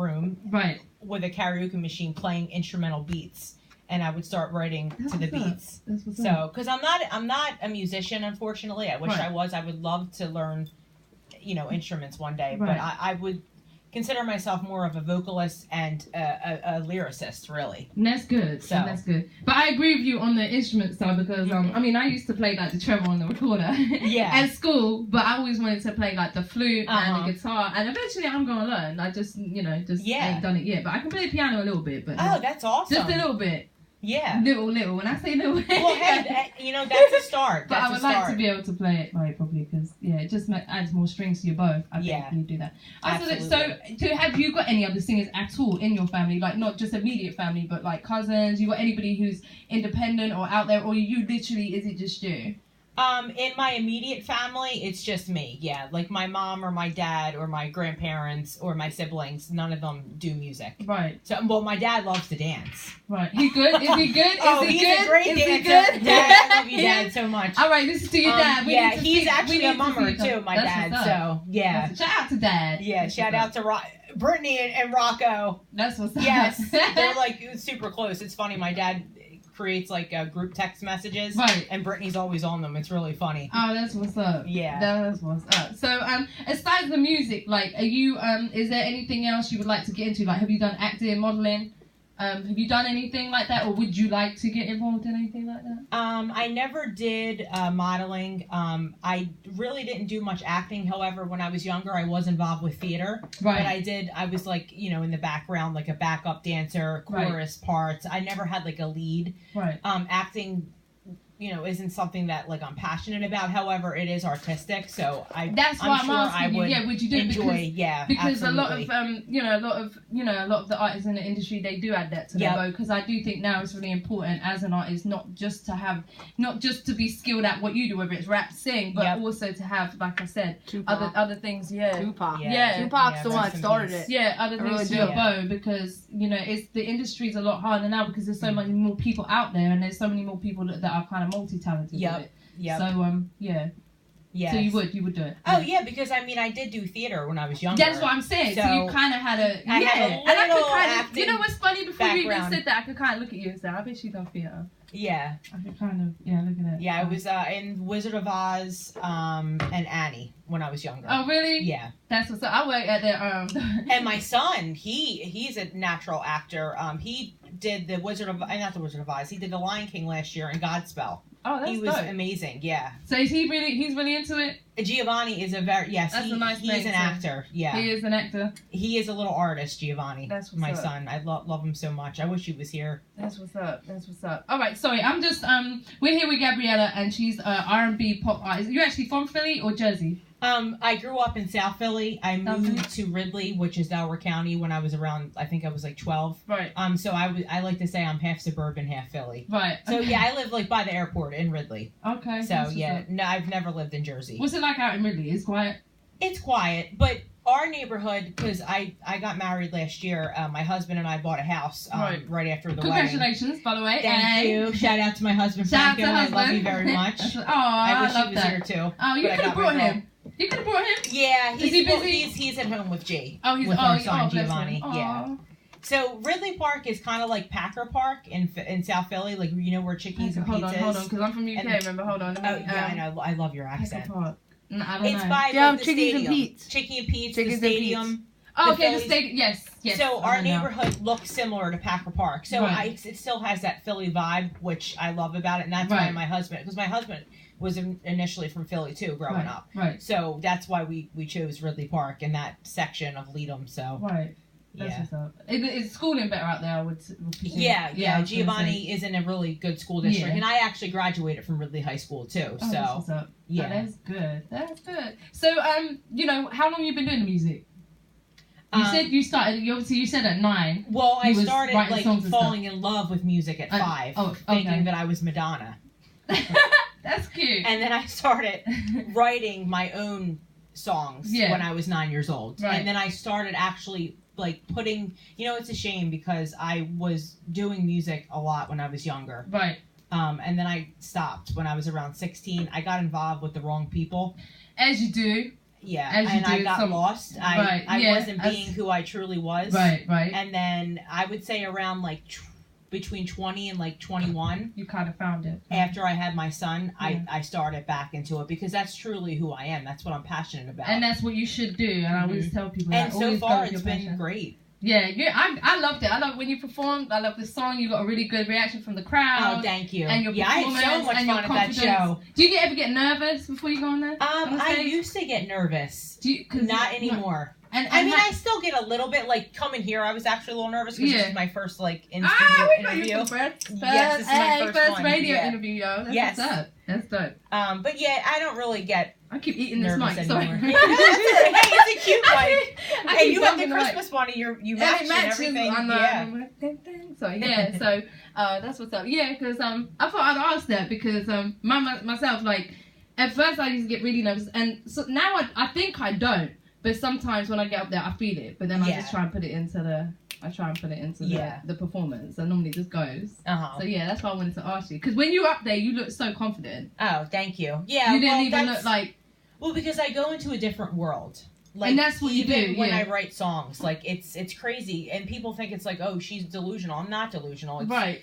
room Right. with a karaoke machine playing instrumental beats, and I would start writing to the beats. That's what's So, up. because I'm not a musician, unfortunately. I wish Right. I was. I would love to learn, instruments one day. Right. But I would consider myself more of a vocalist and a lyricist, really. And that's good. So And that's good. But I agree with you on the instrument side because I mean I used to play like the treble on the recorder at school, but I always wanted to play like the flute and the guitar, and eventually I'm gonna learn. I just ain't done it yet. But I can play the piano a little bit. But that's awesome. just a little bit. Yeah. Little. When I say little. Well, hey, that's a start. But I would like to be able to play it right probably because it just adds more strings to your bow. I think when you do that. So have you got any other singers at all in your family? Like not just immediate family, but like cousins. You got anybody who's independent or out there, or you literally is it just you? In my immediate family, it's just me. Yeah, like my mom or my dad or my grandparents or my siblings. None of them do music. Right. So, well, my dad loves to dance. Right. He good? Is he good? He's a great dancer. He good? Dad, I love you, Dad, so much. All right, this is to your dad. He's actually a mummer too. My dad. So yeah. Shout out to Dad. Yeah. Shout out to Brittany and Rocco. That's what's up. Yes, they're like super close. It's funny. My dad creates like group text messages, right? And Brittany's always on them. It's really funny. Oh, that's what's up. Yeah, that's what's up. So, aside the music, like, are you is there anything else you would like to get into? Like, have you done acting, modeling? Have you done anything like that, or would you like to get involved in anything like that? I never did modeling. I really didn't do much acting. However, when I was younger, I was involved with theater. Right. But I was like, in the background, like a backup dancer, chorus parts. I never had like a lead. Right. Acting, isn't something that like I'm passionate about. However, it is artistic, so I'm sure I would you do enjoy. Because absolutely. a lot of the artists in the industry, they do add that to their bow, because I do think now it's really important as an artist not just to be skilled at what you do, whether it's rap, sing, but also to have, like I said, other things. Tupac. Yeah. Tupac's the one that started it. Yeah, other things to your bow, because it's the industry's a lot harder now because there's so many more people out there, and there's so many more people that are kind of multi-talented with it. So yeah. So you would do it. Oh yeah, because I did do theater when I was younger. That's what I'm saying. So you kind of had a I had a and I could kind of, acting what's funny, before you even background. said that, I could kind of look at you and say, I bet she done theater. Yeah. I could kind of look at it. Yeah, I was in Wizard of Oz and Annie when I was younger. Oh really? Yeah. That's what's up. I work at the And my son, he's a natural actor. He did the not the Wizard of Oz. He did the Lion King last year and Godspell. Oh, that's he was dope. Amazing. Yeah. So he's really into it? Giovanni is a very that's a nice name. He's an actor. Yeah. He is an actor. He is a little artist, Giovanni. That's what's my up. son. I love him so much. I wish he was here. That's what's up. All right, sorry. I'm just we're here with Gabriella, and she's R&B pop artist. Are you actually from Philly or Jersey? I grew up in South Philly. I moved to Ridley, which is Delaware County, when I was around, I think I was like 12. Right. So I like to say I'm half suburban, half Philly. Right. So yeah, I live like by the airport in Ridley. Okay. So yeah, no, I've never lived in Jersey. What's it like out in Ridley? It's quiet? It's quiet, but our neighborhood, because I got married last year, my husband and I bought a house right after the wedding. Congratulations, by the way. Thank you. Shout out to my husband, Shout Franco. out to I love you very much. I wish love he was that. here too. Oh, you could have brought him. You could have brought him? Yeah, Is he busy? He's at home with G. Oh, he's with our son, bless Giovanni. him. Yeah. So Ridley Park is kind of like Packer Park in South Philly, like where Chickies and Pizza is. Hold on, because I'm from UK. Remember, hold on. I know. I love your accent. Packer Park. No, I don't it's know. by Yeah, the Chickies stadium. and Pete's. Chicky and Pete's, Chickies the and stadium. Oh, okay, the stadium. Yes. So our neighborhood looks similar to Packer Park. So it still has that Philly vibe, which I love about it, and that's why my husband was initially from Philly too, growing up. Right. So that's why we chose Ridley Park in that section of Leadham. So. Right. That's what's up. Is schooling better out there? I would yeah. Giovanni is in a really good school district, and I actually graduated from Ridley High School too. Oh, so that's what's up. Yeah, that's good. That's good. So how long you been doing the music? You said you started. You said at 9. Well, I started like falling in love with music at 5, thinking that I was Madonna. That's cute. And then I started writing my own songs when I was 9 years old, and then I started actually like putting. It's a shame because I was doing music a lot when I was younger. Right. And then I stopped when I was around 16. I got involved with the wrong people. As you do. and I got lost. I wasn't being who I truly was. Right. And then I would say around like between 20 and like 21, you kind of found it. After I had my son, I started back into it because that's truly who I am. That's what I'm passionate about. And that's what you should do. And I always tell people and so far it's been great. Yeah, I loved it. I love when you performed. I love the song. You got a really good reaction from the crowd. Oh, thank you. And your performance. I had so much fun at that show. Do you ever get nervous before you go on there? I used to get nervous. Not anymore. And I still get a little bit, like, coming here, I was actually a little nervous because this is my first, like, in-studio interview. Yes, this is my first radio interview, yo. That's what's up. That's dope. But yeah, I don't really get I keep eating this mic, sorry. Hey, it's a cute mic. Hey, you have the Christmas one, you match and everything. So that's what's up. Yeah, because I thought I'd ask that because myself, like, at first I used to get really nervous, and so now I think I don't. But sometimes when I get up there, I feel it. But then I just try and put it into the performance. And normally it just goes. So yeah, that's why I wanted to ask you. Because when you're up there, you look so confident. Oh, thank you. Yeah, you didn't even look like. Well, because I go into a different world. Like, and that's what you do when I write songs. Like it's crazy, and people think it's like, oh, she's delusional. I'm not delusional. It's, right.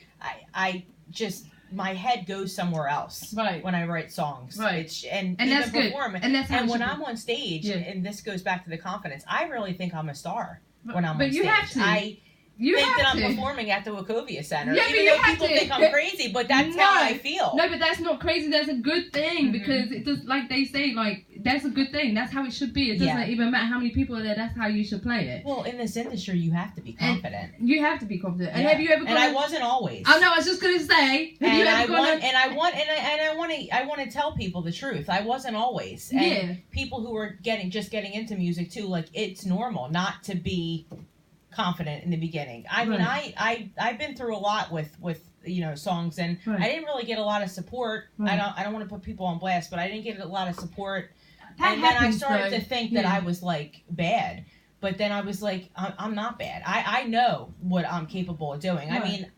I just. My head goes somewhere else when I write songs. Right. And that's good. Perform. And that's how when I'm on stage, and this goes back to the confidence, I really think I'm a star when I'm on stage. But you have to. I think that I'm performing at the Wachovia Center. Yeah, even though people think I'm crazy, but that's how I feel. No, but that's not crazy. That's a good thing because it does, like they say, like that's a good thing. That's how it should be. It doesn't even matter how many people are there. That's how you should play it. Well, in this industry, you have to be confident. And you have to be confident. And have you ever? And I wasn't always. Oh no, I was just gonna say. I want to tell people the truth. I wasn't always. And people who are just getting into music too, like it's normal not to be confident in the beginning. I mean, I've been through a lot with songs, and I didn't really get a lot of support. I don't want to put people on blast, but I didn't get a lot of support. And then I started to think that I was like bad, but then I was like, I'm not bad. I know what I'm capable of doing. I mean,